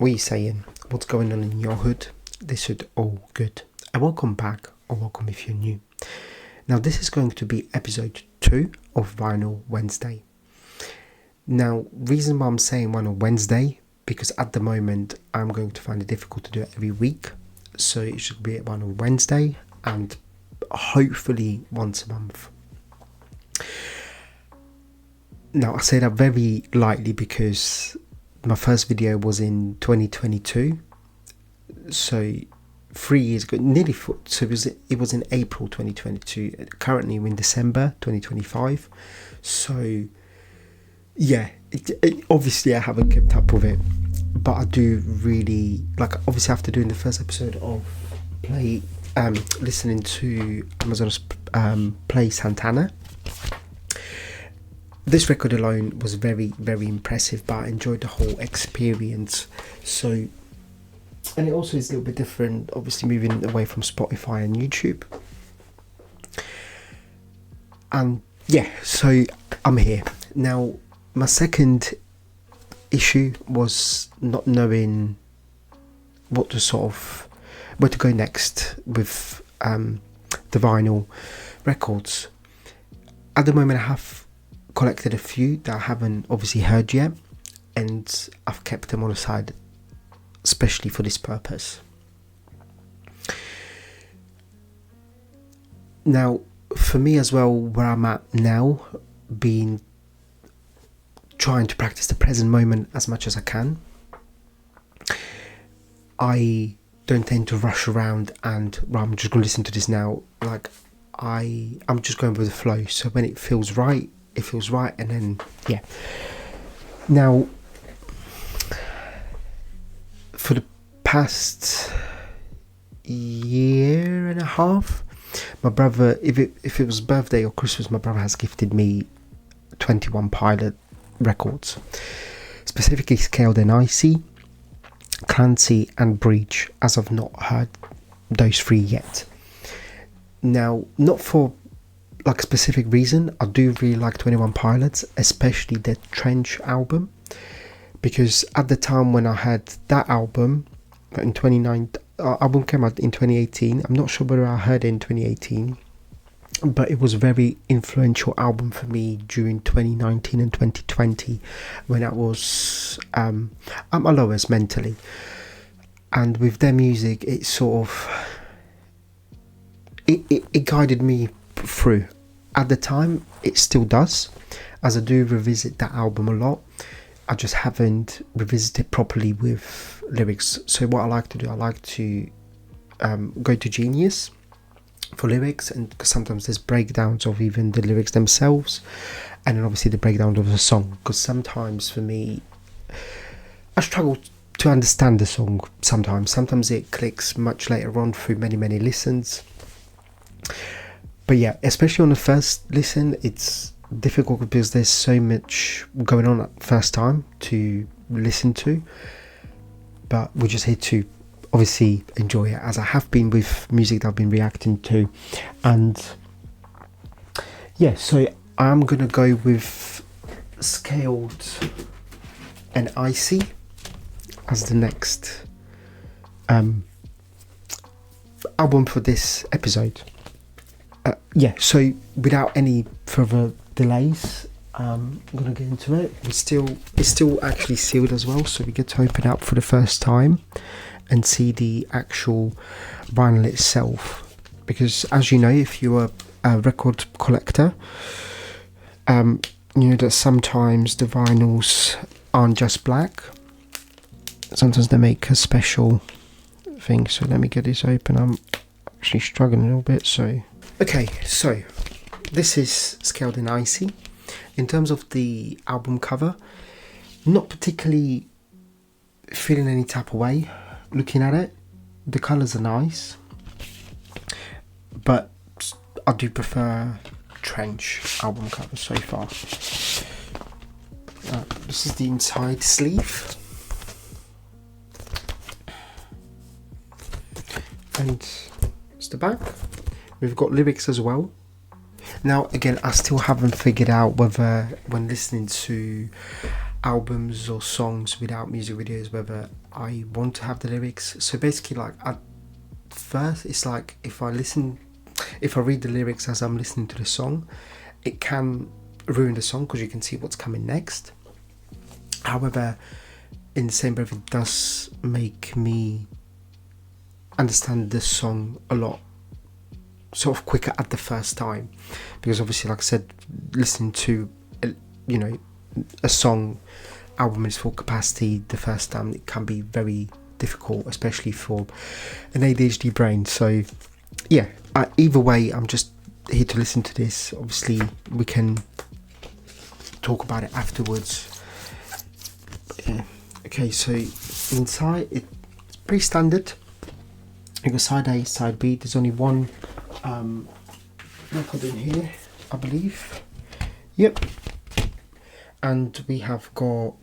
What are you saying? What's going on in your hood? This hood all good. And welcome back, or welcome if you're new. Now this is going to be episode 2 of Vinyl Wednesday. Now, reason why I'm saying Vinyl Wednesday, because at the moment I'm going to find it difficult to do it every week. So it should be Vinyl Wednesday and hopefully once a month. Now I say that very lightly because my first video was in 2022, so 3 years ago, nearly 4, so it was in April 2022. Currently we're in December 2025, so yeah, obviously I haven't kept up with it, but I do really like. Obviously after doing the first episode of listening to Amazon's Play Santana, this record alone was very, very impressive, but I enjoyed the whole experience. So, and it also is a little bit different, obviously moving away from Spotify and YouTube. And yeah, so I'm here. Now, my second issue was not knowing where to go next with the vinyl records. At the moment I have collected a few that I haven't obviously heard yet, and I've kept them on the side especially for this purpose. Now for me as well, where I'm at now, trying to practice the present moment as much as I can, I don't tend to rush around and I'm just going to listen to this now. Like I'm just going with the flow, so when it feels right, it feels right, and then yeah. Now for the past year and a half, my brother, if it was birthday or Christmas, my brother has gifted me 21 Pilot records, specifically Scaled and Icy, Clancy and Breach, as I've not heard those 3 yet. Now, not for like a specific reason, I do really like 21 Pilots, especially their Trench album, because at the time when I had that album in 2019, album came out in 2018. I'm not sure whether I heard it in 2018, but it was a very influential album for me during 2019 and 2020, when I was at my lowest mentally. And with their music, it sort of it guided me through. At the time, it still does, as I do revisit that album a lot. I just haven't revisited properly with lyrics. So what I like to do, I like to go to Genius for lyrics, and because sometimes there's breakdowns of even the lyrics themselves, and then obviously the breakdown of the song, because sometimes for me I struggle to understand the song. Sometimes it clicks much later on through many listens. But yeah, especially on the first listen, it's difficult because there's so much going on at first time to listen to. But we're just here to obviously enjoy it, as I have been with music that I've been reacting to. And yeah, so I'm gonna go with Scaled and Icy as the next album for this episode. Yeah, so without any further delays, I'm gonna get into it. It's still actually sealed as well, so we get to open up for the first time and see the actual vinyl itself. Because as you know, if you're a record collector, you know that sometimes the vinyls aren't just black. Sometimes they make a special thing. So let me get this open. I'm actually struggling a little bit, so okay, so this is Scaled and Icy. In terms of the album cover, not particularly feeling any type of way looking at it. The colours are nice, but I do prefer Trench album cover so far. This is the inside sleeve, and it's the back. We've got lyrics as well. Now again, I still haven't figured out whether when listening to albums or songs without music videos, whether I want to have the lyrics. So basically, like at first, it's like if I read the lyrics as I'm listening to the song, it can ruin the song because you can see what's coming next. However, in the same breath, it does make me understand the song a lot sort of quicker at the first time, because obviously, like I said, listening to a song album is full capacity the first time, it can be very difficult, especially for an ADHD brain. So yeah, either way, I'm just here to listen to this. Obviously we can talk about it afterwards. Yeah. Okay, so inside it's pretty standard. You got side A, side B. There's only one record in here, I believe. Yep. And we have got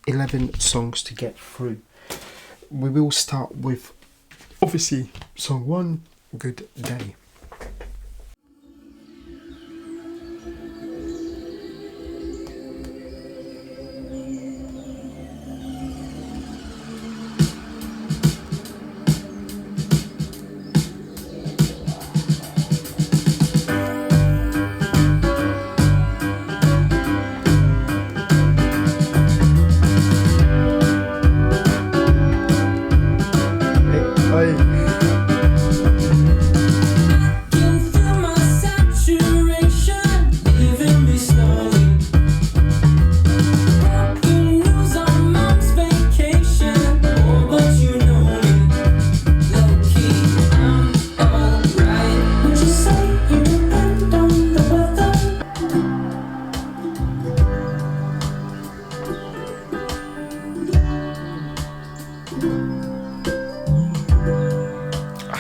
11 songs to get through. We will start with obviously song 1, Good Day.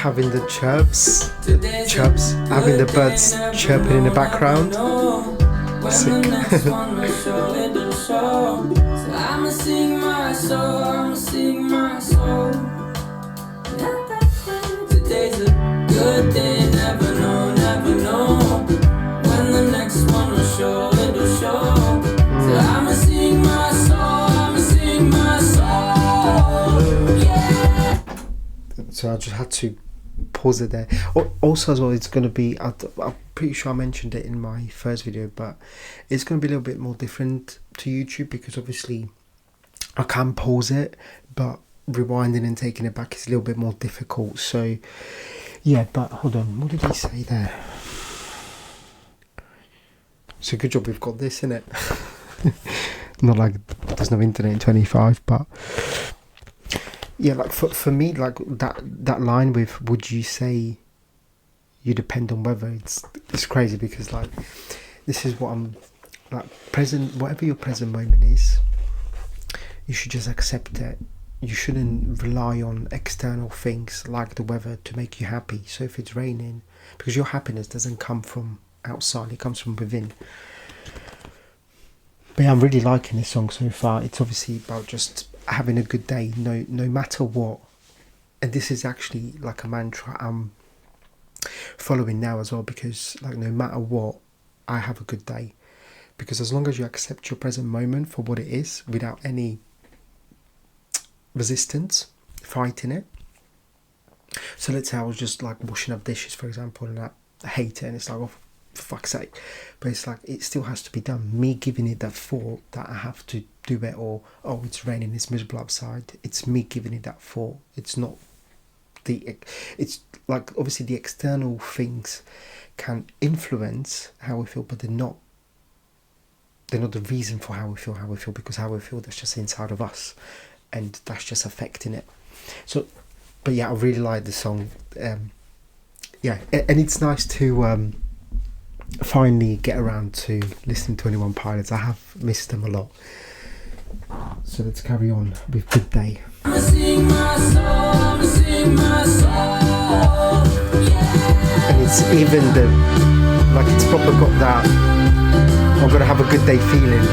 Having the chirps, having the birds chirping in the background. Sick. Today's a good day, never know when the next one will show, it'll show. So I'ma sing my soul, yeah. So I just had to pause it there. Also as well, it's going to be, I'm pretty sure I mentioned it in my first video, but it's going to be a little bit more different to YouTube, because obviously I can pause it, but rewinding and taking it back is a little bit more difficult. So yeah, but hold on, what did he say there? So good job we've got this in it. Not like there's no internet in 25, but yeah, like for me, like that line with "would you say you depend on weather," it's crazy, because like this is what I'm like, present, whatever your present moment is, you should just accept it. You shouldn't rely on external things like the weather to make you happy. So if it's raining, because your happiness doesn't come from outside, it comes from within. But yeah, I'm really liking this song so far. It's obviously about just having a good day, no matter what. And this is actually like a mantra I'm following now as well, because like no matter what, I have a good day. Because as long as you accept your present moment for what it is, without any resistance, fighting it. So let's say I was just like washing up dishes, for example, and I hate it, and it's like, oh, for fuck's sake. But it's like, it still has to be done. Me giving it that thought that I have to do it, or oh, it's raining, it's miserable outside, it's me giving it that thought. It's not it's like, obviously the external things can influence how we feel, but they're not the reason for how we feel, because how we feel, that's just inside of us, and that's just affecting it. So but yeah, I really like the song. Yeah, and it's nice to finally get around to listening to 21 Pilots. I have missed them a lot. So let's carry on with Good Day. I'ma sing my soul, yeah. And it's even it's proper got that I'm gonna have a good day feeling.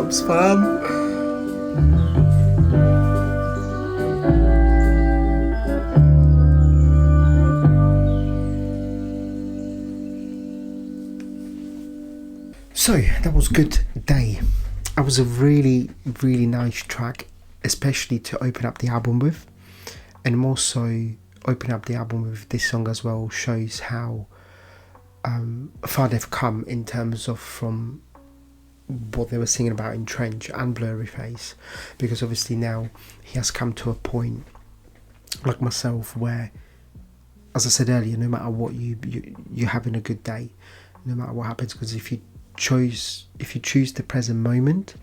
ups, fam. So that was Good Day. That was a really, really nice track, especially to open up the album with, and also open up the album with this song as well shows how far they've come in terms of from what they were singing about in Trench and Blurry Face, because obviously now he has come to a point like myself where, as I said earlier, no matter what, you're having a good day no matter what happens, because if you choose the present moment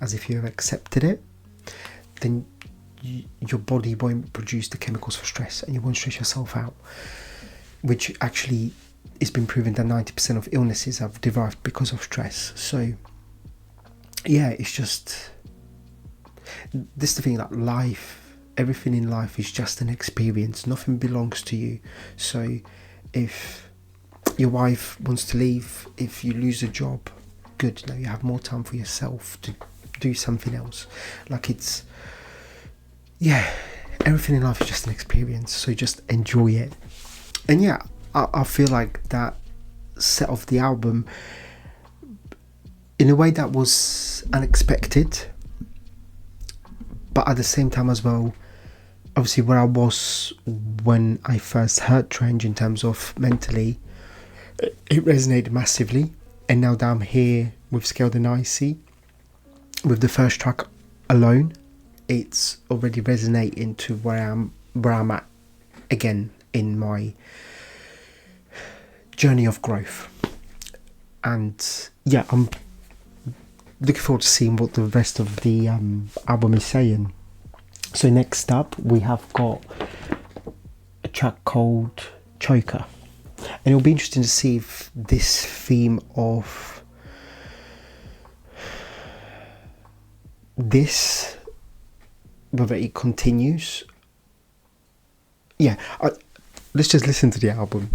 as if you have accepted it, then your body won't produce the chemicals for stress and you won't stress yourself out, which actually it's been proven that 90% of illnesses are derived because of stress. So yeah, it's just, this is the thing, that life, everything in life is just an experience. Nothing belongs to you. So if your wife wants to leave, if you lose a job, good, now you have more time for yourself to do something else. Like, it's, yeah, everything in life is just an experience, so just enjoy it. And yeah, I feel like that set off the album in a way that was unexpected, but at the same time as well, obviously where I was when I first heard Trench in terms of mentally, it resonated massively. And now that I'm here with Scaled and Icy, with the first track alone, it's already resonating to where I'm at again in my journey of growth. And yeah, I'm looking forward to seeing what the rest of the album is saying. So next up we have got a track called Choker, and it'll be interesting to see if this theme of this, whether it continues. Yeah, let's just listen to the album.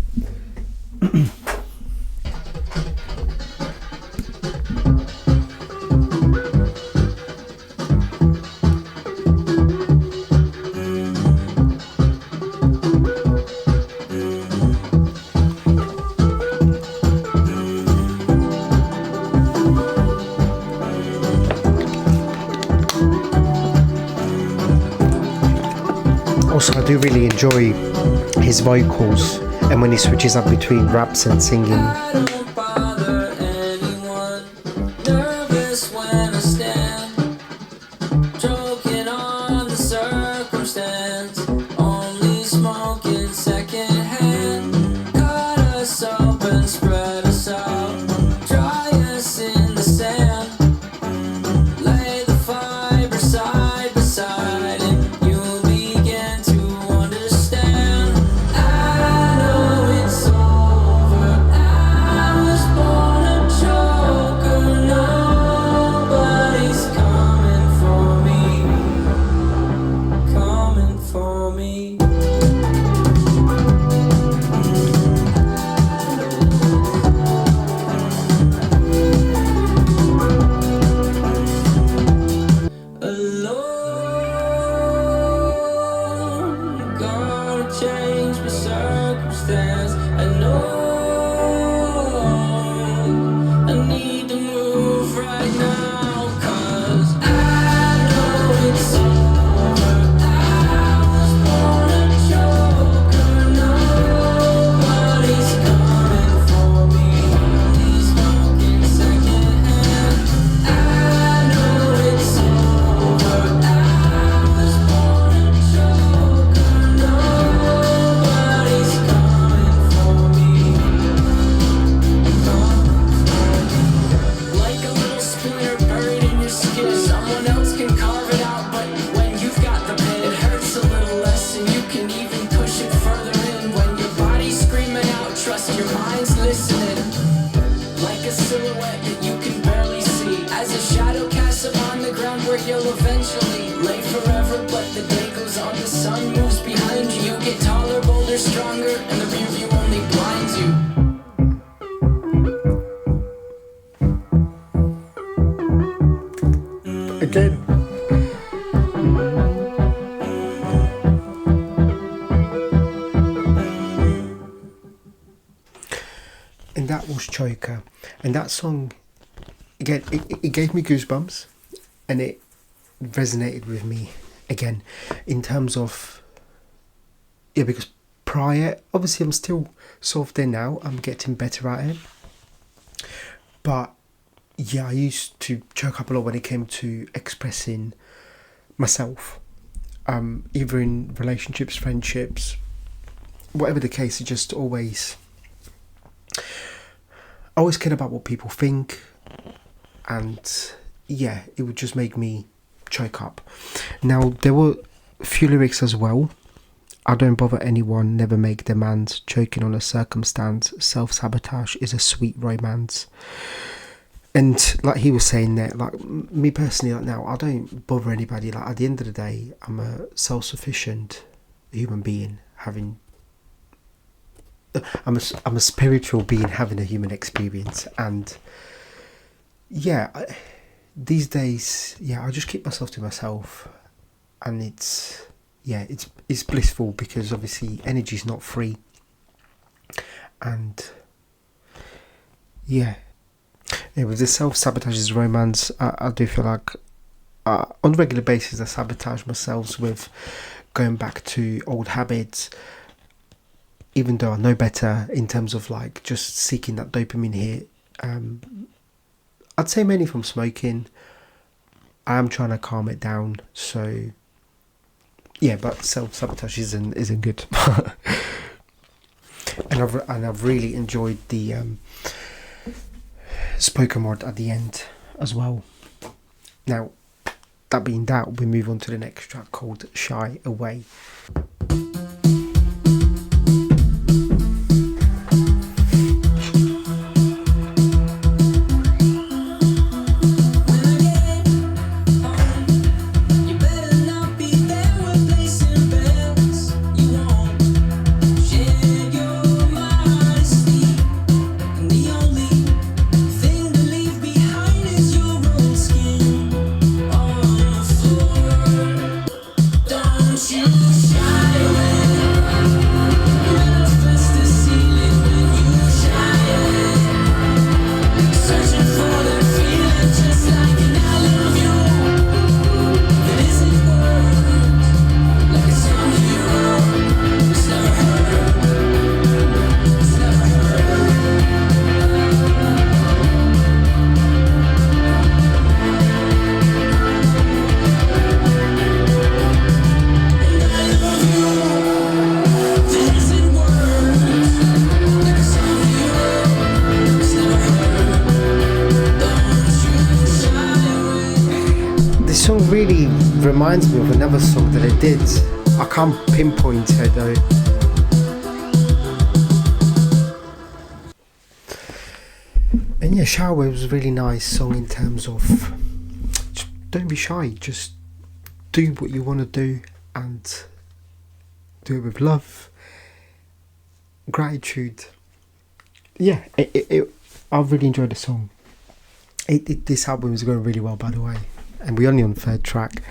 Also, I do really enjoy his vocals and when he switches up between raps and singing. I don't bother anyone. Nervous when I stand, joking on the circumstance. Only smoking secondhand. Cut us up and spread us out. Dry us in the sand. Lay the fiber side by side, and you'll begin to understand. I know it's over. I was born a joker. Nobody's coming for me. Coming for me. Alone, gotta change my circumstance. I know I need to move right now, 'cause I know it's over. I was born a joker. Nobody's coming for me. He's smoking secondhand. I know it's over. I was born a joker. Nobody's coming for me. Like a little splinter buried in your skin. Someone else can carve it out, but when you've got the pain, it hurts a little less, and you can even push it further in. When your body's screaming out, trust your mind's listening. Like a silhouette that you can barely see, as a shadow casts upon the ground where you'll eventually lay forever. But the day goes on, the sun moves behind you. You get taller, bolder, stronger, and the rear view only blinds you. was Choker, and that song again, it gave me goosebumps, and it resonated with me again in terms of, yeah, because prior, obviously I'm still sort of there now, I'm getting better at it, but yeah, I used to choke up a lot when it came to expressing myself, either in relationships, friendships, whatever the case. It just always, I always cared about what people think, and yeah, it would just make me choke up. Now, there were a few lyrics as well. I don't bother anyone, never make demands, choking on a circumstance, self-sabotage is a sweet romance. And like he was saying there, like me personally, like now, I don't bother anybody. Like at the end of the day, I'm a self-sufficient human being having, I'm a spiritual being having a human experience. And yeah, these days, yeah, I just keep myself to myself, and it's blissful, because obviously energy is not free, and yeah, with this self-sabotages romance, I do feel like on a regular basis I sabotage myself with going back to old habits, even though I know better, in terms of like just seeking that dopamine hit. I'd say mainly from smoking. I am trying to calm it down, so yeah, but self-sabotage isn't good. and I've really enjoyed the spoken word at the end as well. Now, that being that, we move on to the next track called Shy Away. Really reminds me of another song that I did. I can't pinpoint it though. And yeah, Shy Away was a really nice song in terms of don't be shy, just do what you want to do, and do it with love, gratitude. Yeah, I really enjoyed the song. This album is going really well, by the way. And we're only on the third track.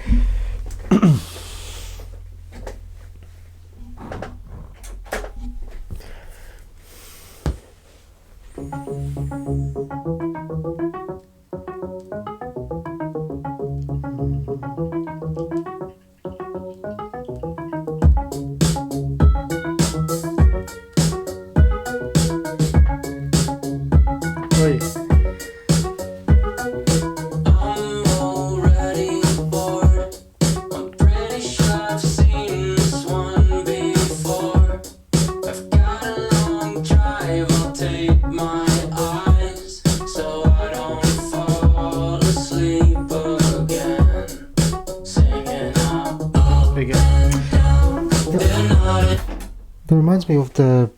It reminds me of the...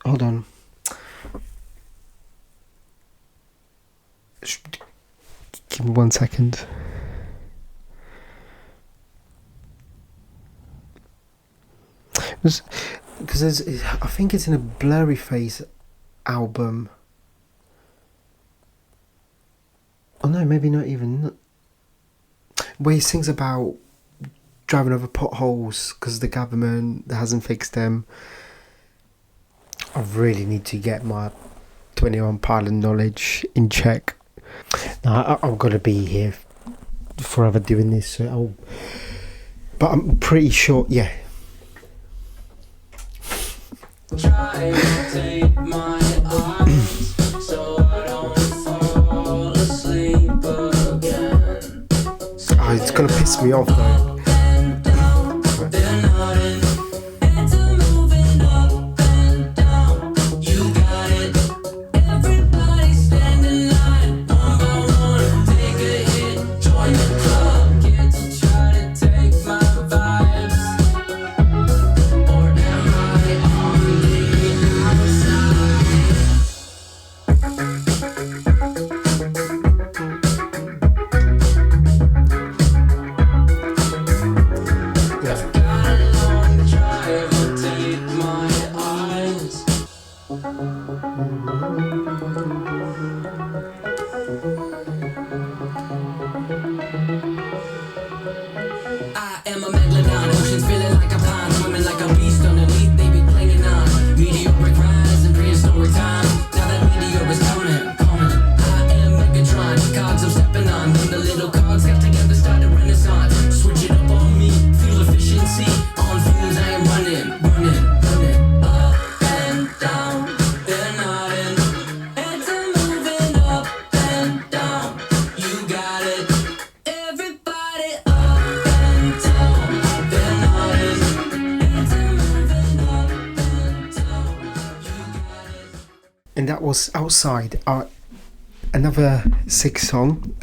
Hold on. Give me 1 second. Because I think it's in a Blurry Face album. Oh no, maybe not even. Where he sings about driving over potholes because the government hasn't fixed them. I really need to get my 21 Pilot knowledge in check. Now, I'm going to be here forever doing this, so but I'm pretty sure, yeah. Try to take my eyes so I don't fall asleep again. Oh, it's going to piss me off though. They're nodding, heads are moving up and down. You got it. Everybody stand in line, one by one. Take a hit, join the club. Kids try to take my vibes, or am I on the Yeah. got a long drive, will take my eyes. I am a megalodon, oceans feeling like a pond, swimming like a beast underneath, they be clinging on. Meteoric rise in prehistoric time, now that meteor is coming, coming. I am Megatron, cogs I'm stepping on, when the little cogs got together, started renaissance. Switch it up on me, fuel efficiency, on fumes I am running. Up and down, they're nodding, heads are moving up and down. You got it. Everybody up and down, they're nodding, heads are moving up and down. You got it. And that was Outside. Another sick song.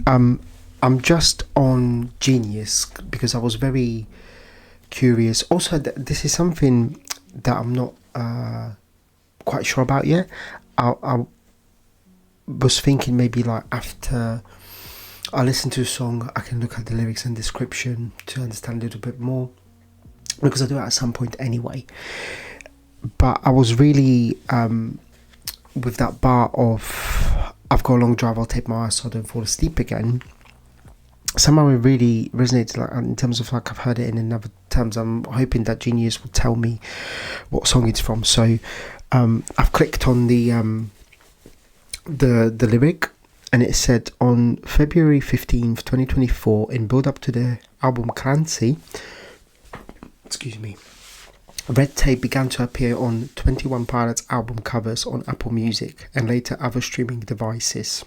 I'm just on Genius because I was very curious. Also, this is something that I'm not quite sure about yet. I was thinking maybe like after I listen to a song, I can look at the lyrics and description to understand a little bit more, because I do it at some point anyway. But I was really with that bar of I've got a long drive, I'll take my eyes so I don't fall asleep again. Somehow it really resonated, like in terms of like I've heard it in another terms. I'm hoping that Genius will tell me what song it's from. So I've clicked on the lyric, and it said on February 15th 2024, in build up to the album Clancy, red tape began to appear on 21 Pilots album covers on Apple Music and later other streaming devices.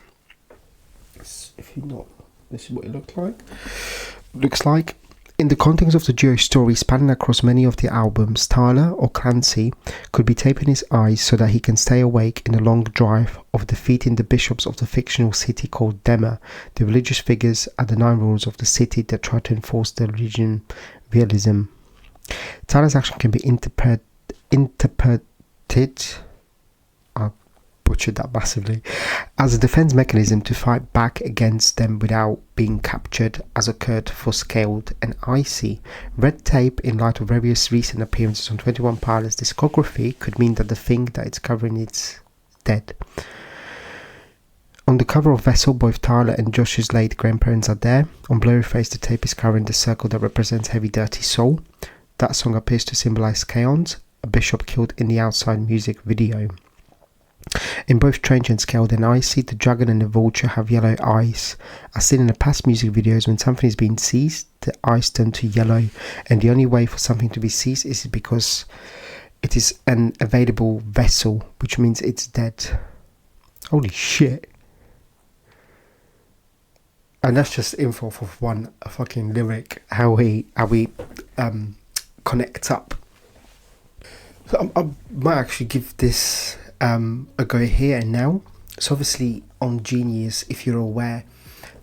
If you not, this is what it looks like. In the context of the duo's story spanning across many of the albums, Tyler, or Clancy, could be taping his eyes so that he can stay awake in a long drive of defeating the bishops of the fictional city called Dema, the religious figures are the 9 rules of the city that try to enforce the religion realism. Tyler's action can be interpreted, I butchered that massively, as a defense mechanism to fight back against them without being captured, as occurred for Scaled and Icy. Red tape, in light of various recent appearances on 21 Pilots discography, could mean that the thing that it's covering is dead. On the cover of Vessel, both Tyler and Josh's late grandparents are there. On Blurry Face, the tape is covering the circle that represents Heavy Dirty Soul. That song appears to symbolize Chaos, a bishop killed in the Outside music video. In both Strange and Scaled and Icy, the dragon and the vulture have yellow eyes. As seen in the past music videos, when something is being seized, the eyes turn to yellow, and the only way for something to be seized is because it is an available vessel, which means it's dead. Holy shit. And that's just info for one fucking lyric, how we connect up. So I might actually give this a go here and now. So obviously on Genius, if you're aware,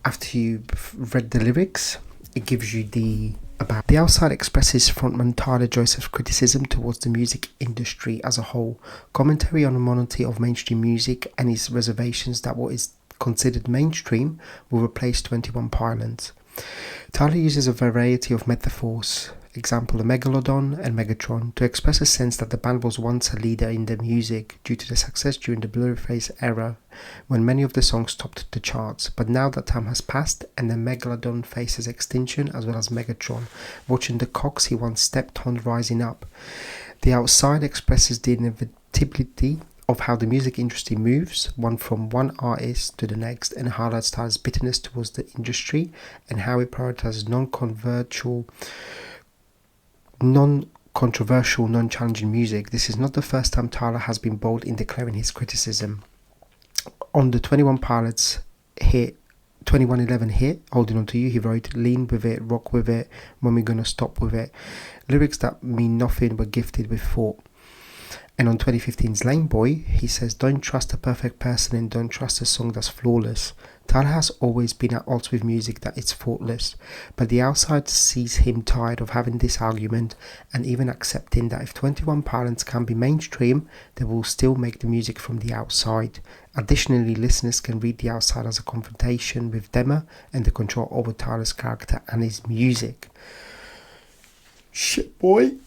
after you've read the lyrics, it gives you the about. The Outside expresses frontman Tyler Joseph's criticism towards the music industry as a whole, commentary on the monotony of mainstream music, and his reservations that what is considered mainstream will replace 21 Pilots. Tyler uses a variety of metaphors, example the Megalodon and Megatron, to express a sense that the band was once a leader in their music due to the success during the Blurryface era when many of the songs topped the charts. But now that time has passed and the Megalodon faces extinction, as well as Megatron watching the cocks he once stepped on rising up. The Outside expresses the inevitability of how the music industry moves, one from one artist to the next, and highlights Tyler's bitterness towards the industry and how it prioritizes non-controversial, non-challenging music. This is not the first time Tyler has been bold in declaring his criticism. On the 21 Pilots hit 2111 hit, Holding On To You, he wrote, "Lean with it, rock with it, when we gonna stop with it?" Lyrics that mean nothing but gifted with thought. And on 2015's Lame Boy, he says, "Don't trust a perfect person and don't trust a song that's flawless." Tyler has always been at odds with music that is faultless, but the outside sees him tired of having this argument and even accepting that if 21 Pilots can be mainstream, they will still make the music from the outside. Additionally, listeners can read the outside as a confrontation with Dema and the control over Tyler's character and his music. Shit, boy.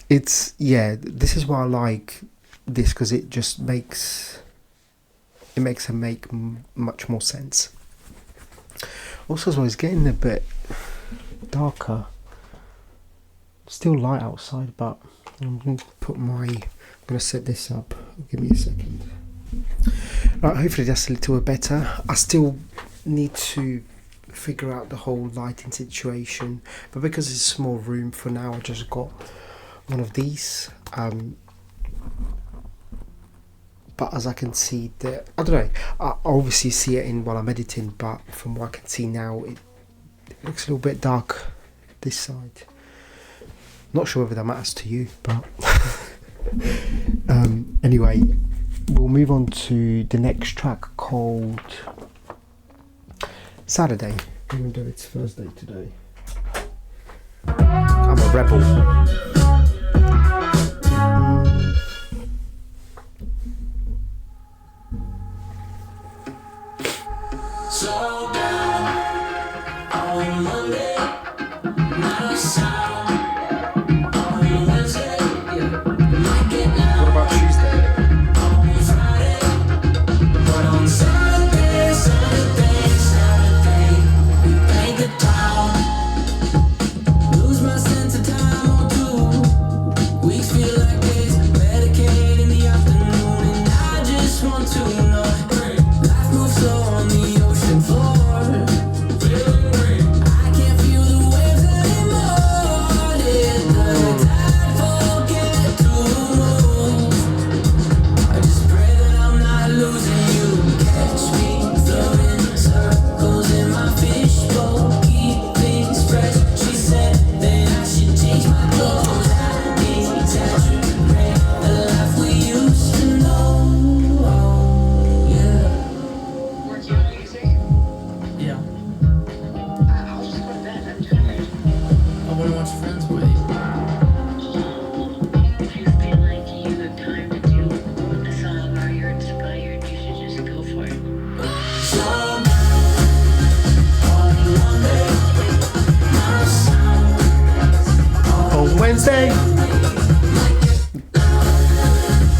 This is why I like this, because it just makes it make much more sense. Also, as well, it's getting a bit darker. Still light outside, but I'm going to set this up. Give me a second. Right, hopefully that's a little bit better. I still need to figure out the whole lighting situation, but because it's a small room for now, I just got one of these. But as I can see, I don't know, I obviously see it while I'm editing, but from what I can see now, it looks a little bit dark this side. Not sure whether that matters to you, but anyway, we'll move on to the next track called Saturday, even though it's Thursday today. I'm a rebel. Slow down on Monday, not a sound on Wednesday. Might get loud. What about Tuesday? On Friday, but on Saturday, we paint the town. Lose my sense of time on 2 weeks, feel like days. Medicated in the afternoon, and I just want to know. Life moves slow on the ocean floor. Feeling great. I can't feel the waves anymore. Let the tide forget to move. I just pray that I'm not losing you. Catch me floating circles in my fishbowl. Keep things fresh. She said that I should change my clothes. I exaggerate the life we used to know. Yeah. Working on music? Yeah. I'll just go to bed. I'm tired. I want to watch Friends with you. If you feel like you have time to do a song or you're inspired, you should just go for it. Slow down on Monday, not a sound On Wednesday,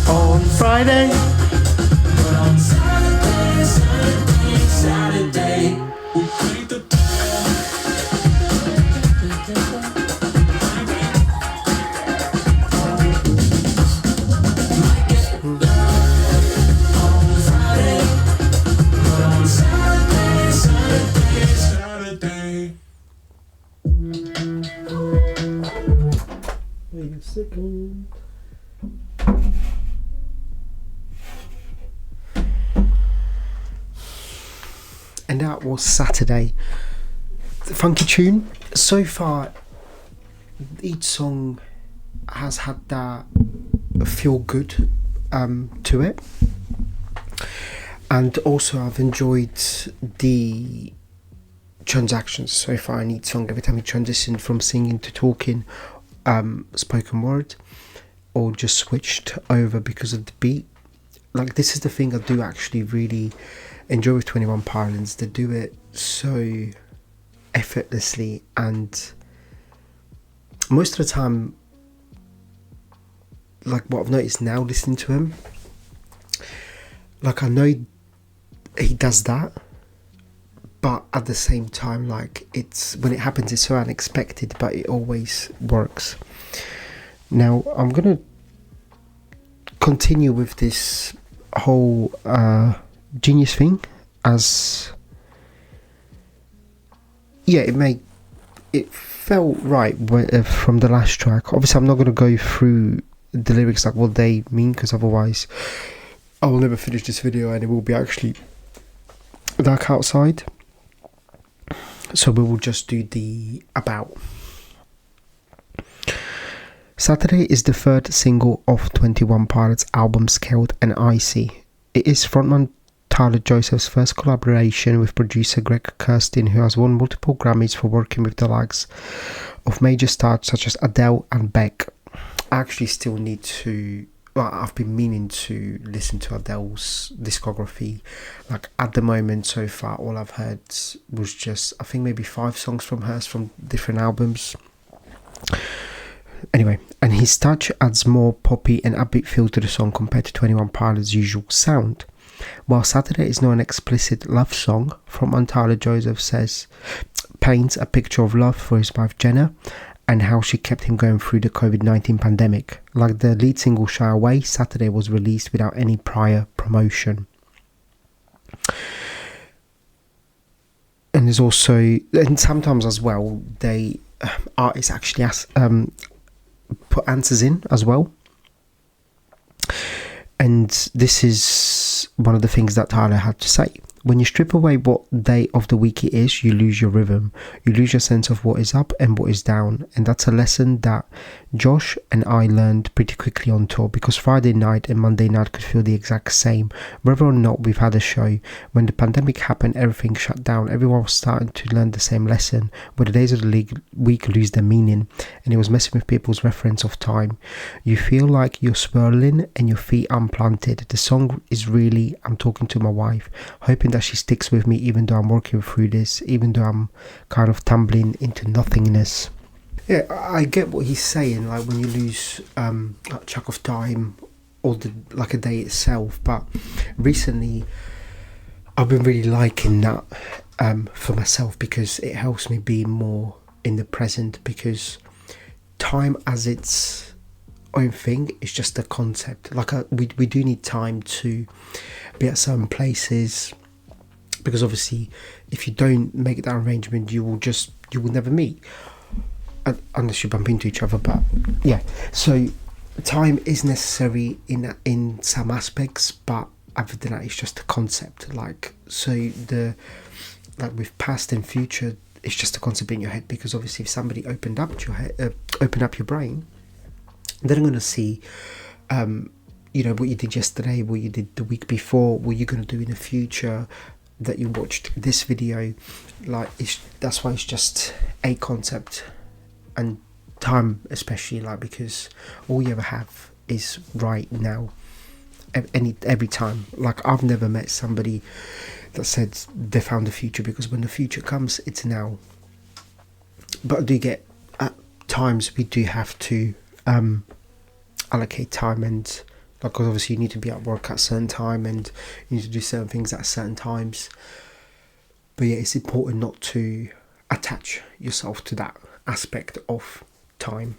on Friday, but on Saturday, we paint the town. Might get loud on Friday, but on Saturday. wait a second. And that was Saturday. The funky tune. So far, each song has had that feel good to it, and also I've enjoyed the transactions so far in each song. Every time you transition from singing to talking, spoken word, or just switched over because of the beat. Like, this is the thing I do actually really enjoy with 21 Pilots. They do it so effortlessly, and most of the time, like what I've noticed now listening to him, like I know he does that, but at the same time, like, it's when it happens, it's so unexpected, but it always works. Now I'm gonna continue with this whole genius thing, as yeah, it felt right from the last track. Obviously, I'm not gonna go through the lyrics like what they mean, because otherwise I will never finish this video and it will be actually dark outside. So we will just do the about. Saturday is the third single of 21 Pilots' album Scaled and Icy. It is frontman Tyler Joseph's first collaboration with producer Greg Kurstin, who has won multiple Grammys for working with the likes of major stars such as Adele and Beck. I actually still need to... Well, I've been meaning to listen to Adele's discography. Like, at the moment, so far, all I've heard was just, I think, maybe 5 songs from hers from different albums. Anyway, and his touch adds more poppy and upbeat feel to the song compared to 21 Pilots' usual sound. While Saturday is not an explicit love song, frontman Tyler Joseph paints a picture of love for his wife Jenna and how she kept him going through the COVID-19 pandemic. Like the lead single Shy Away, Saturday was released without any prior promotion. And there's also, and sometimes as well, artists actually put answers in as well. And this is one of the things that Tyler had to say. When you strip away what day of the week it is, you lose your rhythm. You lose your sense of what is up and what is down. And that's a lesson that Josh and I learned pretty quickly on tour, because Friday night and Monday night could feel the exact same. Whether or not we've had a show, when the pandemic happened, everything shut down. Everyone was starting to learn the same lesson, where the days of the week lose their meaning. And it was messing with people's reference of time. You feel like you're swirling and your feet unplanted. The song is really, I'm talking to my wife, hoping that she sticks with me even though I'm working through this, even though I'm kind of tumbling into nothingness. Yeah, I get what he's saying, like when you lose track of time or like a day itself, but recently I've been really liking that for myself, because it helps me be more in the present, because time as its own thing is just a concept. Like we do need time to be at certain places, because obviously if you don't make that arrangement, you will never meet unless you bump into each other. But yeah, so time is necessary in some aspects, but other than that, it's just a concept. Like, so with past and future, it's just a concept in your head, because obviously if somebody opened up your brain, then I'm going to see what you did yesterday, what you did the week before, what you're going to do in the future, that you watched this video. Like, that's why it's just a concept. And time especially, like, because all you ever have is right now, every time. Like, I've never met somebody that said they found the future, because when the future comes, it's now. But I do get, at times we do have to allocate time, and like, because obviously you need to be at work at a certain time and you need to do certain things at certain times. But yeah, it's important not to attach yourself to that aspect of time.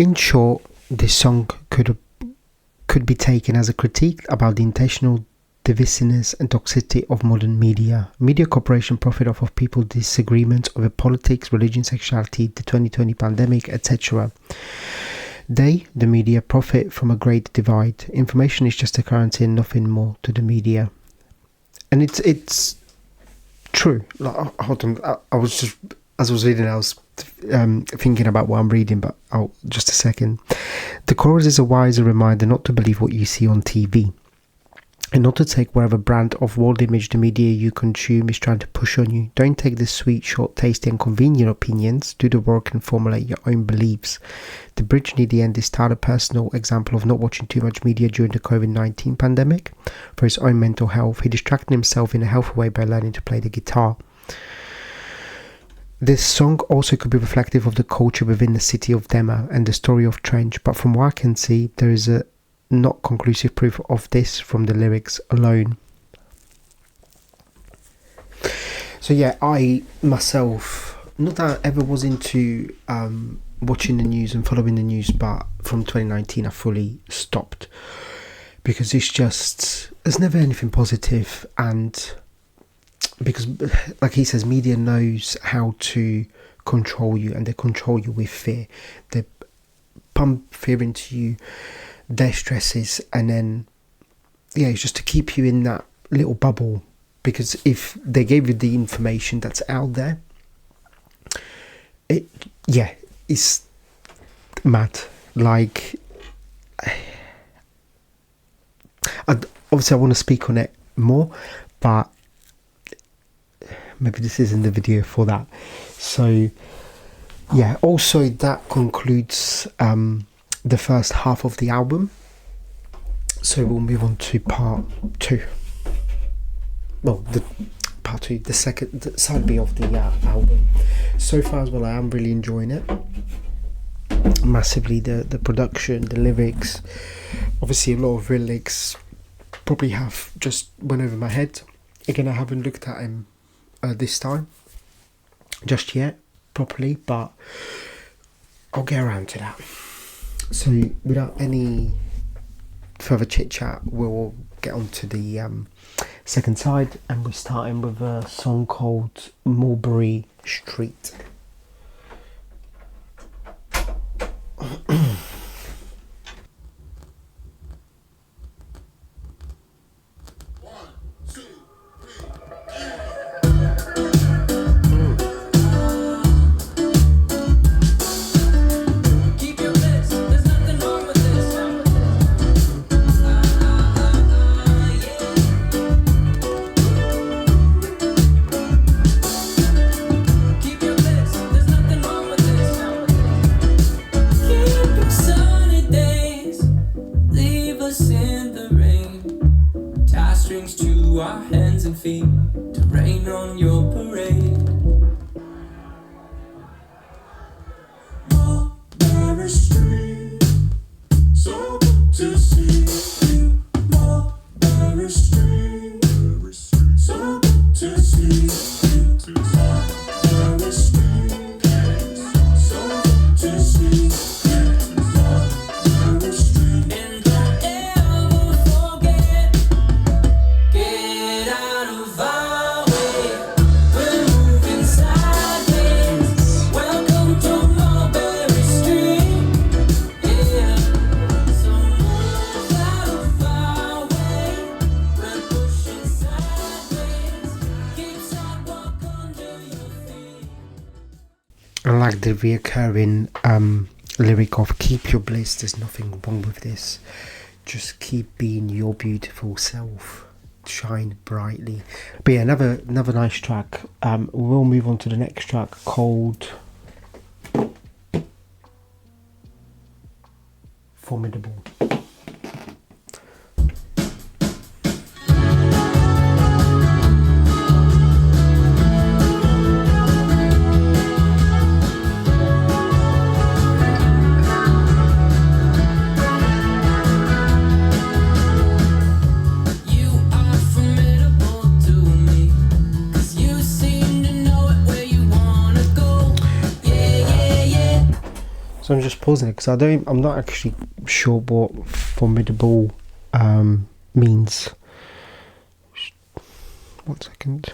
In short, this song could be taken as a critique about the intentional divisiveness and toxicity of modern media. Media corporations profit off of people's disagreements over politics, religion, sexuality, the 2020 pandemic, etc. They, the media, profit from a great divide. Information is just a currency and nothing more to the media. And it's true. Like, hold on, I was just, as I was reading, I was thinking about what I'm reading, but just a second. The chorus is a wiser reminder not to believe what you see on TV, and not to take whatever brand of world image the media you consume is trying to push on you. Don't take the sweet, short, tasty and convenient opinions. Do the work and formulate your own beliefs. The bridge near the end is Tyler's personal example of not watching too much media during the COVID-19 pandemic. For his own mental health, he distracted himself in a healthy way by learning to play the guitar. This song also could be reflective of the culture within the city of Dema and the story of Trench, but from what I can see, there is a not conclusive proof of this from the lyrics alone. So yeah, I myself, not that I ever was into watching the news and following the news, but from 2019 I fully stopped, because there's never anything positive, and because, like he says, media knows how to control you, and they control you with fear. They pump fear into you, their stresses, and then it's just to keep you in that little bubble, because if they gave you the information that's out there, it's mad. Like, obviously I want to speak on it more, but maybe this isn't the video for that. So yeah, also that concludes the first half of the album. So we'll move on to part 2. Well, the part 2, the side B of the album. So far as well, I am really enjoying it massively. The production, the lyrics, obviously a lot of lyrics probably have just went over my head. Again, I haven't looked at him this time just yet properly, but I'll get around to that. So without any further chit chat, we'll get on to the second side, and we're starting with a song called Mulberry Street. I like the reoccurring lyric of "keep your bliss, there's nothing wrong with this, just keep being your beautiful self, shine brightly." But yeah, another nice track. We'll move on to the next track called Formidable. So I'm just pausing it because I'm not actually sure what formidable means. 1 second.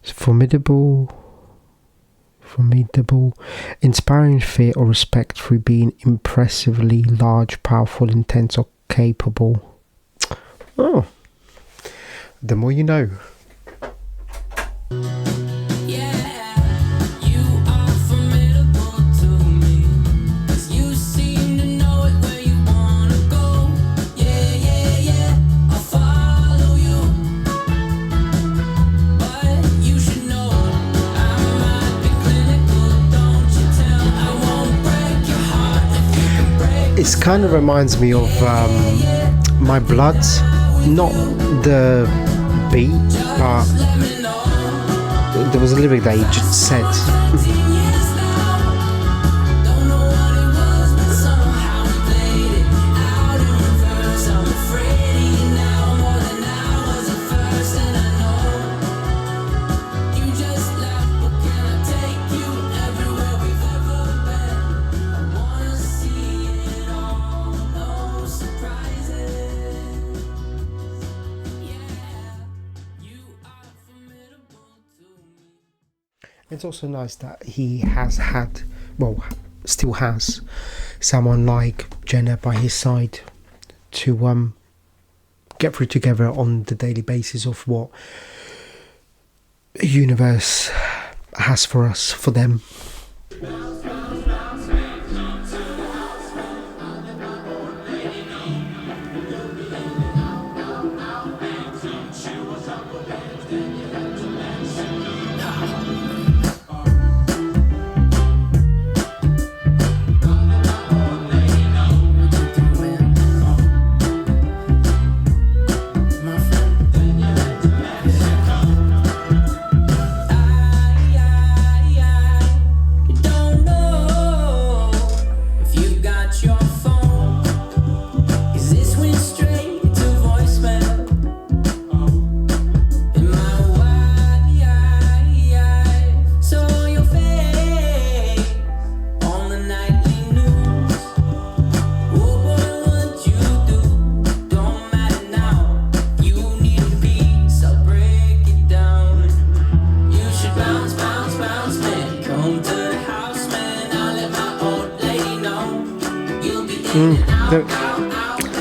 It's formidable, inspiring fear or respect through being impressively large, powerful, intense, or capable. Oh, the more you know. It kind of reminds me of My Blood, not the beat, but there was a lyric that he just said. It's also nice that he has had, well, still has, someone like Jenna by his side to get through together on the daily basis of what the universe has for us, for them.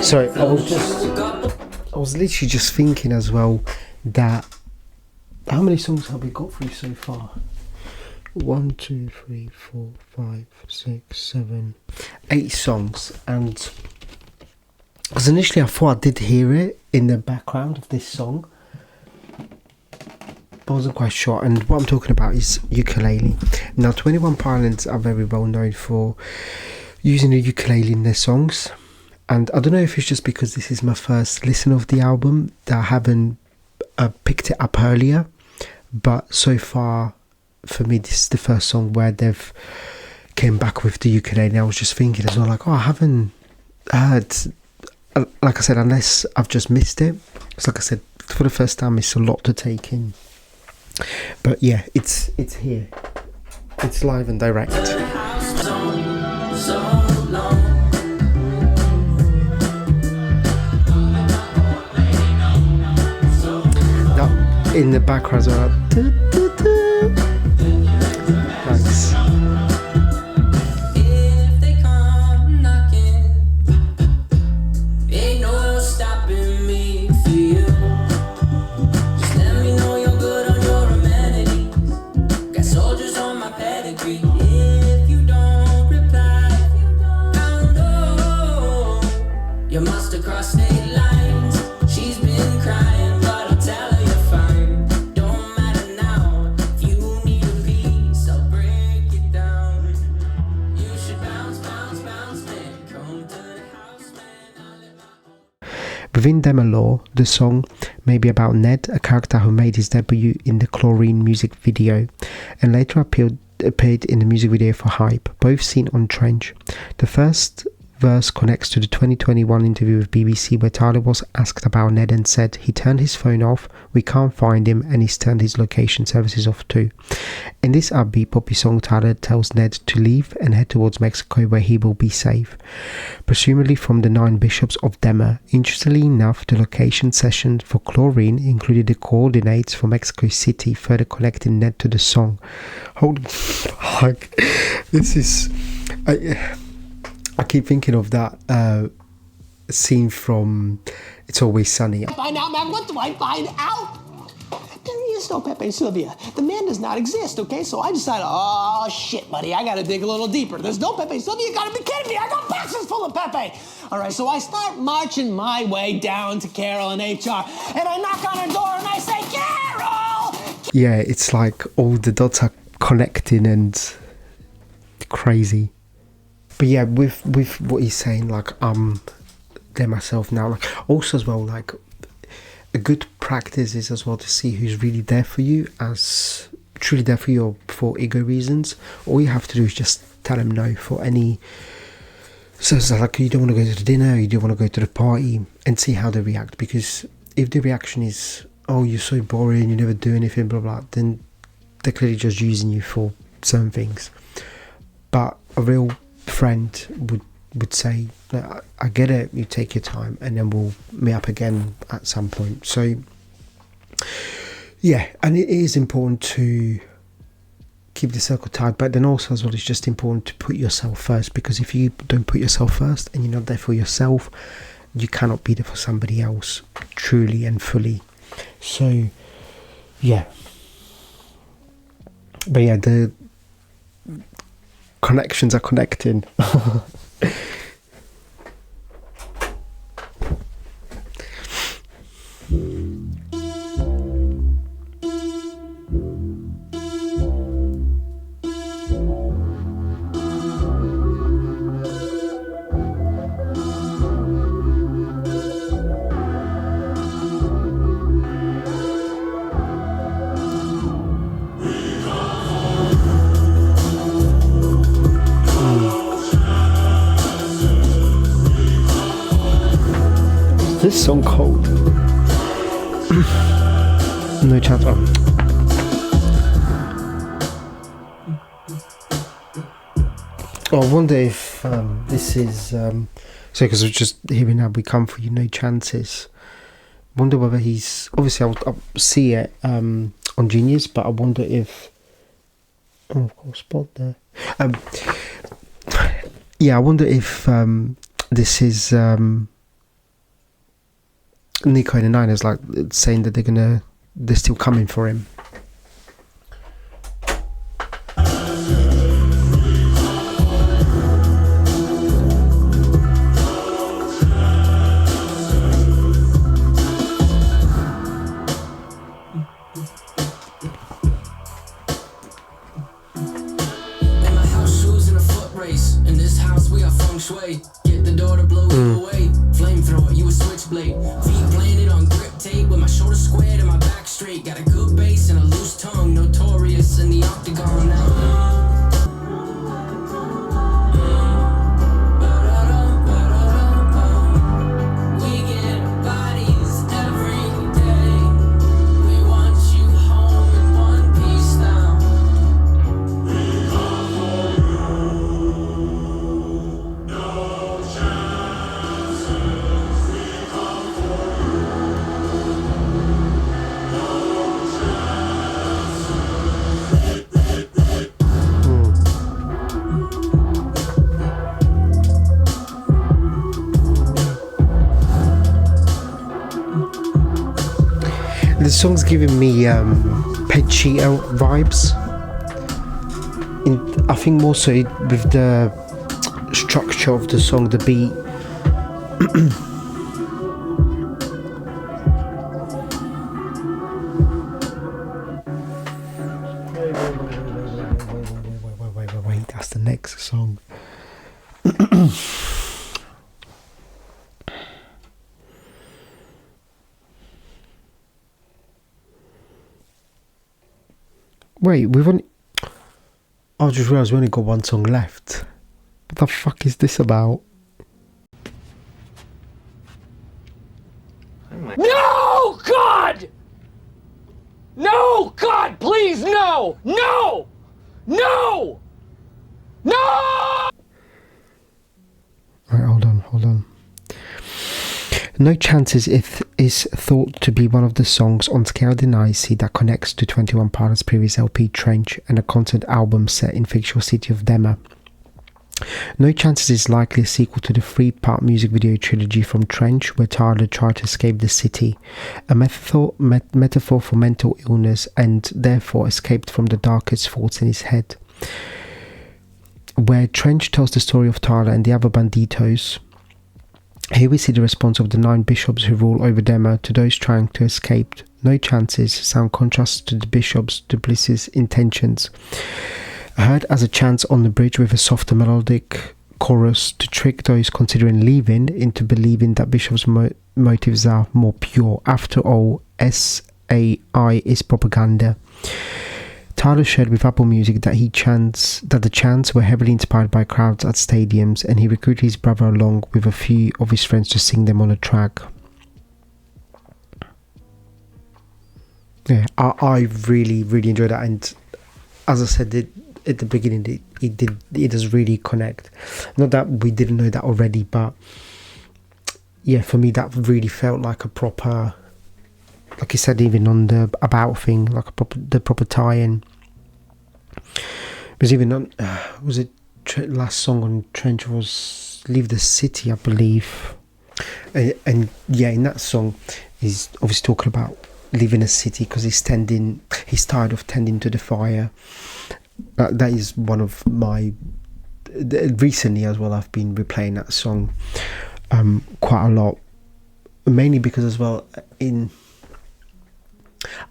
Sorry, I was literally just thinking as well that how many songs have we got through so far? 1, 2, 3, 4, 5, 6, 7, 8 songs, and because initially I thought I did hear it in the background of this song, but I wasn't quite sure. And what I'm talking about is ukulele. Now, 21 Pilots are very well known for using the ukulele in their songs. And I don't know if it's just because this is my first listen of the album that I haven't picked it up earlier. But so far, for me, this is the first song where they've came back with the ukulele. And I was just thinking as well, like, I haven't heard, like I said, unless I've just missed it. Because like I said, for the first time, it's a lot to take in. But yeah, it's here. It's live and direct. In the background, nice. If they come knocking, ain't no stopping me for you. Just let me know you're good on your amenities. Got soldiers on my pedigree. If you don't reply, I'll know you must have crossed state lines. She's been crying, but I'll tell her you're fine. Within Demolore, the song may be about Ned, a character who made his debut in the Chlorine music video and later appeared in the music video for Hype, both seen on Trench. The first verse connects to the 2021 interview with BBC where Tyler was asked about Ned and said he turned his phone off, we can't find him, and he's turned his location services off too. In this upbeat poppy song, Tyler tells Ned to leave and head towards Mexico where he will be safe, presumably from the 9 bishops of Dema. Interestingly enough, the location session for Chlorine included the coordinates for Mexico City, further connecting Ned to the song. Hold like this is I keep thinking of that scene from It's Always Sunny. Find out, man. What do I find out? There is no Pepe Sylvia. The man does not exist, okay? So I decided, oh, shit, buddy, I gotta dig a little deeper. There's no Pepe Sylvia. You gotta be kidding me. I got boxes full of Pepe. All right, so I start marching my way down to Carol and HR, and I knock on her door and I say, Carol! Yeah, it's like all the dots are connecting and crazy. But yeah, with what he's saying, like there myself now, like also as well, like a good practice is as well to see who's really there for you, as truly there for you or for ego reasons. All you have to do is just tell them no for any. So it's like you don't want to go to the dinner, you don't want to go to the party, and see how they react. Because if the reaction is, oh, you're so boring, you never do anything, blah blah, then they're clearly just using you for certain things. But a real friend would say, I get it, you take your time, and then we'll meet up again at some point. So yeah, and it is important to keep the circle tight, but then also as well, it's just important to put yourself first, because if you don't put yourself first and you're not there for yourself, you cannot be there for somebody else truly and fully. So yeah, but yeah, the connections are connecting. This song cold. No chance. I wonder if this is so, because I was just hearing how we come for you, no chances. Wonder whether he's obviously I'll see it on Genius, but I wonder if of course spot there. Yeah, I wonder if this is Nico and the Niners, like saying that they're still coming for him. In my house, shoes in a foot race. In this house, we got feng shui. Get the door to blow you away. Flamethrower, you a switchblade. Feet planted on grip tape with my shoulder squared and my back straight. Got a good base and a loose tongue. Notorious in the octagon now. We get bodies every day. We want you home in one piece now. The song's giving me Pechito vibes. I think more so with the structure of the song, the beat. Wait, that's the next song. Wait, we've only... I just realised we only got one song left. What the fuck is this about? No, God! No, God, please, no! No! No! No! Alright, hold on. No Chances is thought to be one of the songs on Scared and Icy that connects to 21 Pilots' previous LP Trench and a concept album set in fictional city of Dema. No Chances is likely a sequel to the 3-part music video trilogy from Trench, where Tyler tried to escape the city, a metaphor for mental illness, and therefore escaped from the darkest thoughts in his head. Where Trench tells the story of Tyler and the other banditos, here we see the response of the 9 bishops who rule over Dema to those trying to escape. No Chances sound contrasts to the bishops' duplicitous intentions, heard as a chant on the bridge with a softer melodic chorus to trick those considering leaving into believing that Bishop's motives are more pure. After all, SAI is propaganda. Tyler shared with Apple Music that the chants were heavily inspired by crowds at stadiums, and he recruited his brother along with a few of his friends to sing them on a track. Yeah, I really enjoyed that, and as I said at the beginning, it does really connect. Not that we didn't know that already, but yeah, for me that really felt like a proper, like you said, even on the about thing, like the proper tie-in. Because even on was it last song on Trench was Leave the City, I believe, and yeah, in that song he's obviously talking about leaving a city because he's tired of tending to the fire. That is one of my, recently as well, I've been replaying that song quite a lot, mainly because as well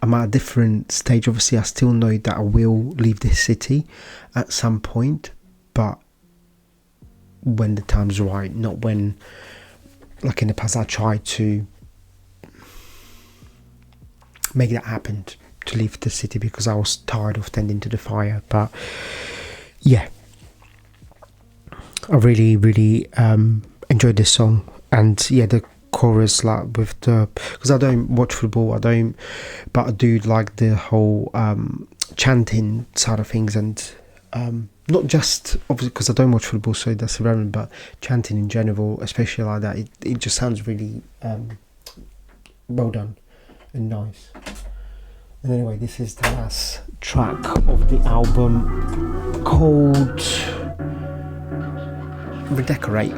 I'm at a different stage. Obviously I still know that I will leave this city at some point, but when the time's right, not when, like in the past, I tried to make that happen, to leave the city because I was tired of tending to the fire. But yeah, I really enjoyed this song, and yeah, the chorus, like with the, because I don't watch football, but I do like the whole chanting side of things, and not just obviously because I don't watch football, so that's irrelevant, but chanting in general, especially like that, it just sounds really well done and nice. And anyway, this is the last track of the album, called Redecorate.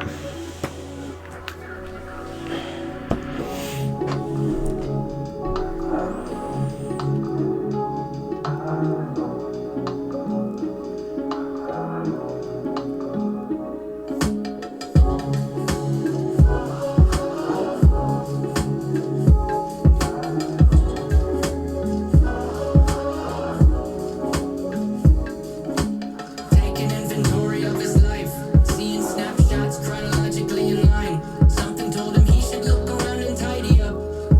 Taking inventory of his life, seeing snapshots chronologically in line. Something told him he should look around and tidy up.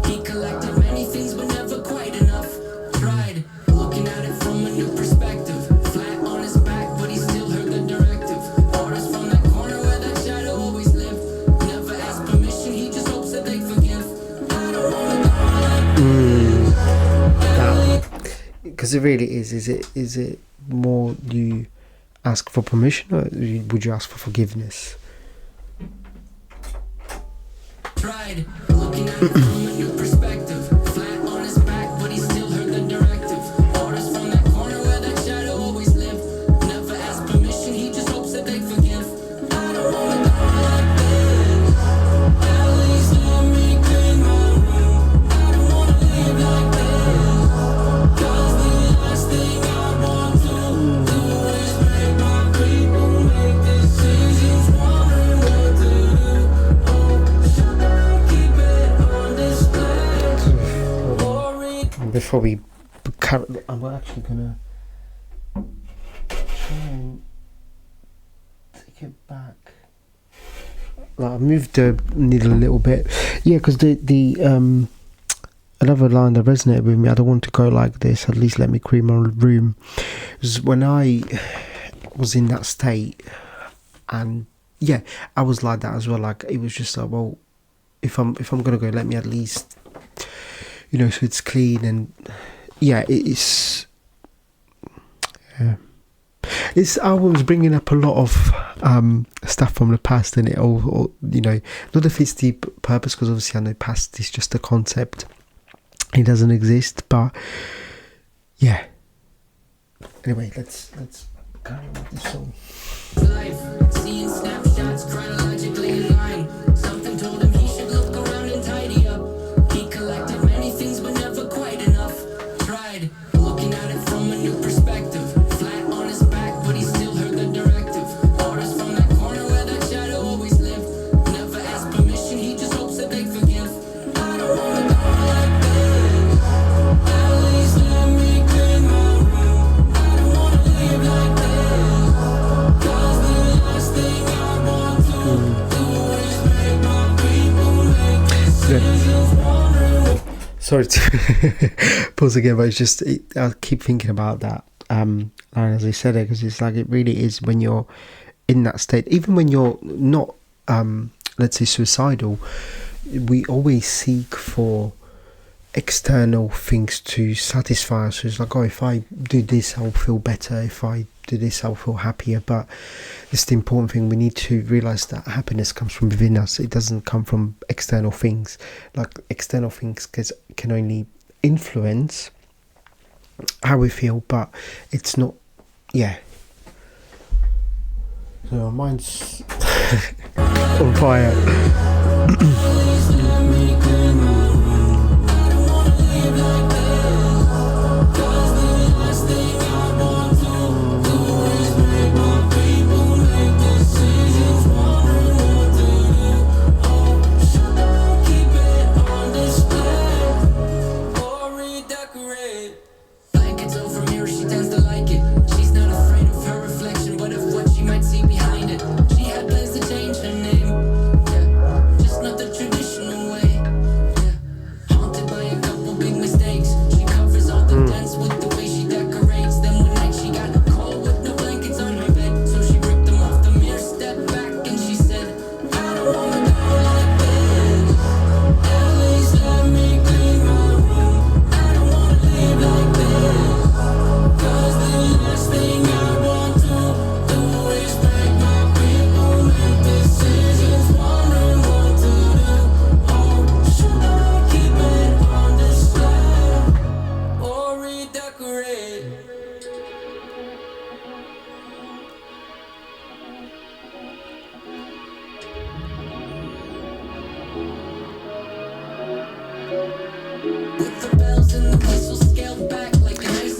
He collected many things but never quite enough. Tried looking at it from a new perspective. Flat on his back but he still heard the directive. Orders from that corner where that shadow always lived. Never asked permission, he just hopes that they forgive. I don't wanna Because it really is it more you ask for permission, or would you ask for forgiveness? tried looking at it from a new perspective. Flat on his back, but he still heard the directive. Orders from that corner where that shadow always lived. Never asked permission, he just hopes that they forgive. I don't wanna die like this. At least let me clean my room. I don't wanna live like this. 'Cause the last thing I want to do is make my people make decisions, wondering what to do. Oh, should I keep it on display or read? Before we I'm actually gonna try and take it back. Like, I moved the needle a little bit, yeah, because the another line that resonated with me, I don't want to go like this, at least let me clean my room, is when I was in that state, and yeah, I was like that as well. Like, it was just like, well, if I'm gonna go, let me at least you know, so it's clean, and yeah, it's this album's bringing up a lot of stuff from the past, and it all, you know, not if it's the purpose, because obviously I know past is just a concept, it doesn't exist, but yeah. Anyway, let's carry on with this song. Life, seeing snapshots chronologically in line. Something told him he should look around and tidy up. He collected many things, but never quite enough. Tried looking at it from a new perspective. Flat on his back, but he still heard the directive. Orders from that corner where that shadow always lived. Never asked permission, he just hopes that they forgive. I don't wanna go like this. At least let me clean my room. I don't wanna live like this. Sorry to pause again, but it's just I keep thinking about that line as I said it, because it's like it really is when you're in that state, even when you're not let's say suicidal, we always seek for external things to satisfy us. So it's like, oh, if I do this I'll feel better, if I do this I'll feel happier. But it's the important thing, we need to realize that happiness comes from within us. It doesn't come from external things. Like external things can only influence how we feel, but it's not, yeah. So my mind's on fire.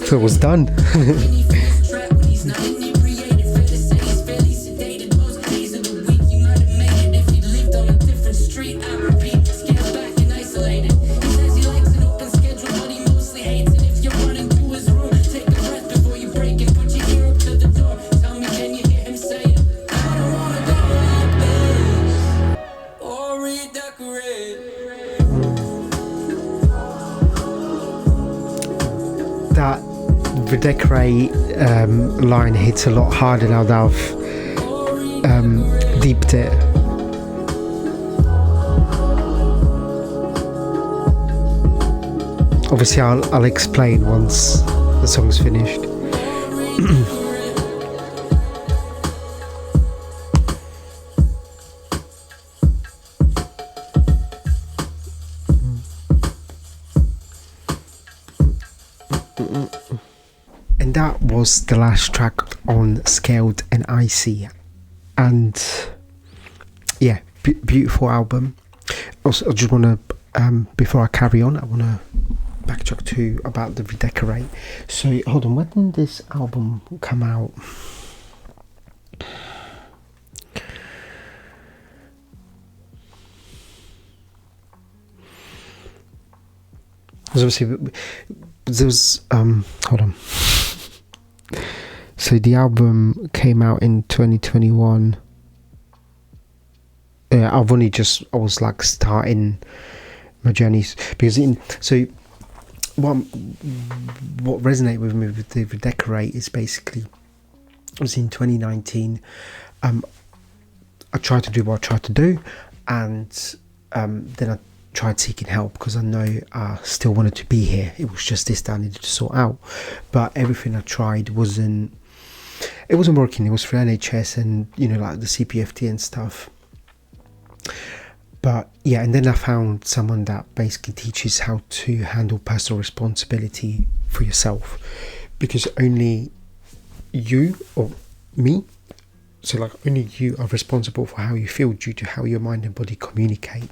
So it was done. That redecorate line hits a lot harder now that I've deeped it. Obviously I'll explain once the song's finished. And that was the last track on Scaled and Icy, and yeah, beautiful album. Also, I just want to before I carry on, I want to backtrack to about the redecorate. So hold on, when did this album come out? Obviously there was hold on. So the album came out in 2021. I was like starting my journeys, because what resonated with me with the redecorate is basically, it was in 2019. I tried to do what I tried to do, and then I tried seeking help because I know I still wanted to be here. It was just this that I needed to sort out. But everything I tried wasn't working. It was for NHS and, you know, like the CPFT and stuff. But yeah, and then I found someone that basically teaches how to handle personal responsibility for yourself, because only you or me, so like only you are responsible for how you feel due to how your mind and body communicate,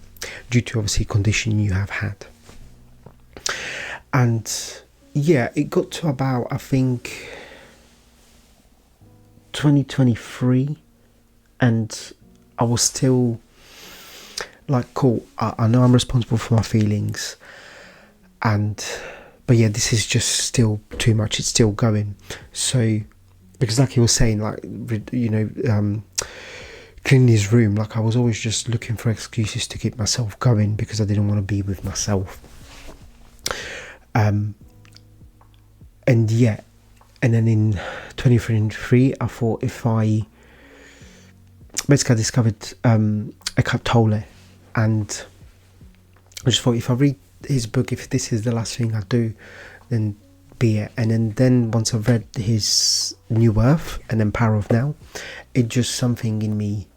due to obviously condition you have had. And yeah, it got to about, I think, 2023, and I was still like, cool, I know I'm responsible for my feelings, but yeah, this is just still too much. It's still going. So, because like he was saying, like, you know, cleaning his room, like I was always just looking for excuses to keep myself going because I didn't want to be with myself. And yeah, and then in 2023, I thought I discovered Eckhart Tolle, and I just thought if I read his book, if this is the last thing I do, then be it. And then once I've read his New Earth and then Power of Now, it just, something in me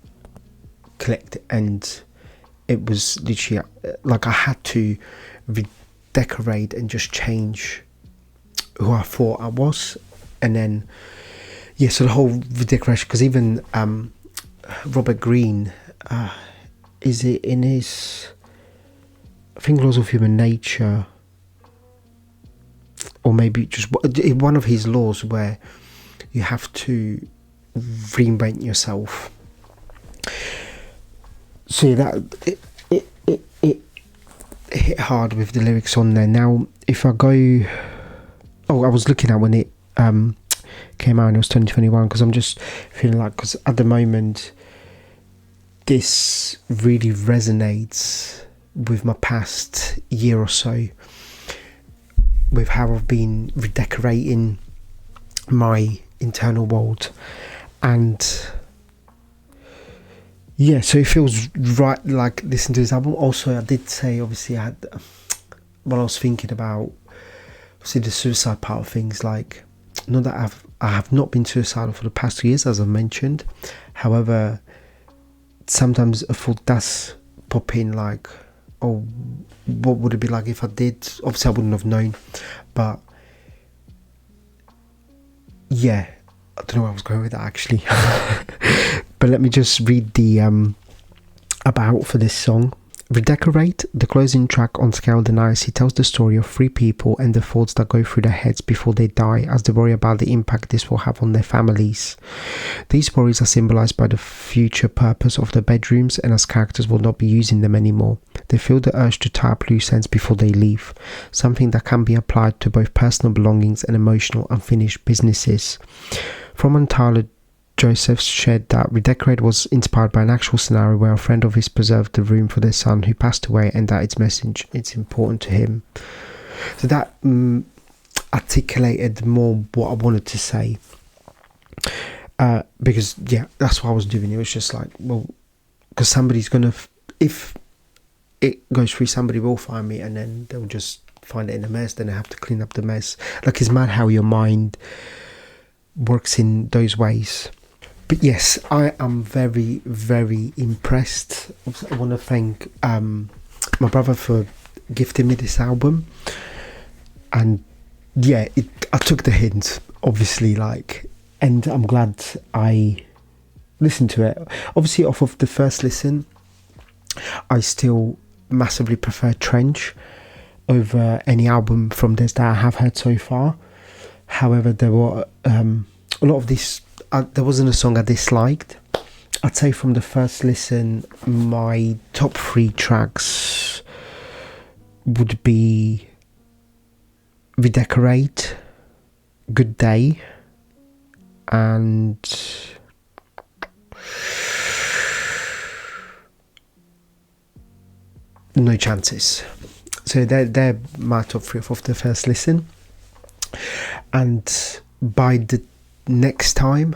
clicked, and it was literally like I had to redecorate and just change who I thought I was. And then yeah, so the whole redecoration, because even Robert Greene, is it in his, I think, Laws of Human Nature, or maybe just one of his laws, where you have to reinvent yourself. So that it hit hard with the lyrics on there. Now, if I go, I was looking at when it came out, and it was 2021, because I'm just feeling like, because at the moment this really resonates with my past year or so, with how I've been redecorating my internal world. And yeah, so it feels right, like, listening to this album. Also, I did say, obviously, when I was thinking about, obviously, the suicide part of things, like, not that I have not been suicidal for the past 2 years, as I mentioned. However, sometimes a thought does pop in, like, oh, what would it be like if I did? Obviously, I wouldn't have known, but yeah, I don't know where I was going with that, actually. But let me just read the about for this song. Redecorate, the closing track on Scaled and Ice, he tells the story of 3 people and the thoughts that go through their heads before they die, as they worry about the impact this will have on their families. These worries are symbolized by the future purpose of the bedrooms, and as characters will not be using them anymore, they feel the urge to tie up loose ends before they leave, something that can be applied to both personal belongings and emotional unfinished businesses. From Untitled, Joseph shared that Redecorate was inspired by an actual scenario where a friend of his preserved the room for their son who passed away, and that it's important to him. So that articulated more what I wanted to say, because yeah, that's what I was doing. It was just like, well, because somebody's gonna, if it goes through, somebody will find me, and then they'll just find it in a mess, then I have to clean up the mess. Like, it's mad how your mind works in those ways. But yes, I am very, very impressed. I want to thank my brother for gifting me this album. And yeah, I took the hint, obviously, like, and I'm glad I listened to it. Obviously, off of the first listen, I still massively prefer Trench over any album from this that I have heard so far. However, there were a lot of these. There wasn't a song I disliked. I'd say from the first listen, my top 3 tracks would be Redecorate, Good Day, and No Chances. So they're my top 3 of the first listen. And by the next time,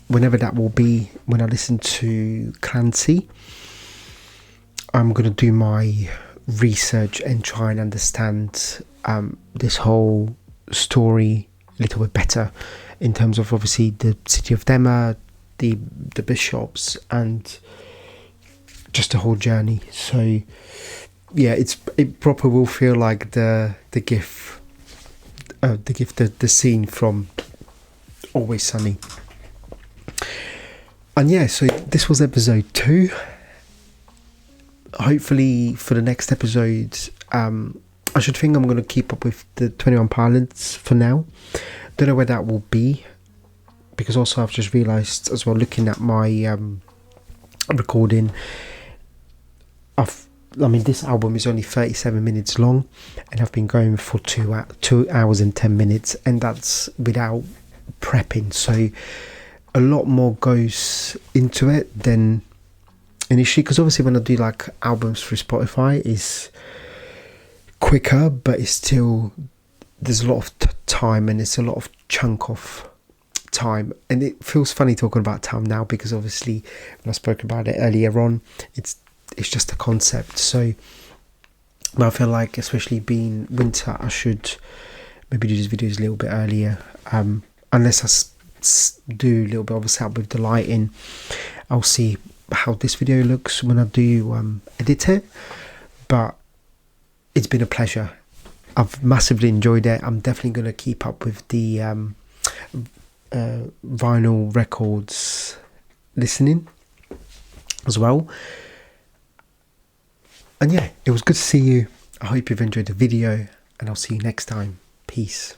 whenever that will be, when I listen to Clancy, I'm going to do my research and try and understand this whole story a little bit better, in terms of obviously the city of Dema, the bishops, and just the whole journey. So yeah, it proper will feel like the scene from Always Sunny. And yeah, so this was episode 2. Hopefully for the next episode, I should think I'm going to keep up with the 21 Pilots for now. Don't know where that will be, because also I've just realised as well, looking at my recording, this album is only 37 minutes long, and I've been going for 2 hours and 10 minutes, and that's without prepping. So a lot more goes into it than initially, because obviously when I do like albums through Spotify, it's quicker, but it's still, there's a lot of time, and it's a lot of chunk of time, and it feels funny talking about time now, because obviously when I spoke about it earlier on, it's just a concept. So but I feel like, especially being winter, I should maybe do these videos a little bit earlier, unless I do a little bit of a setup with the lighting. I'll see how this video looks when I do edit it, but it's been a pleasure. I've massively enjoyed it. I'm definitely going to keep up with the vinyl records listening as well. And yeah, it was good to see you. I hope you've enjoyed the video, and I'll see you next time. Peace.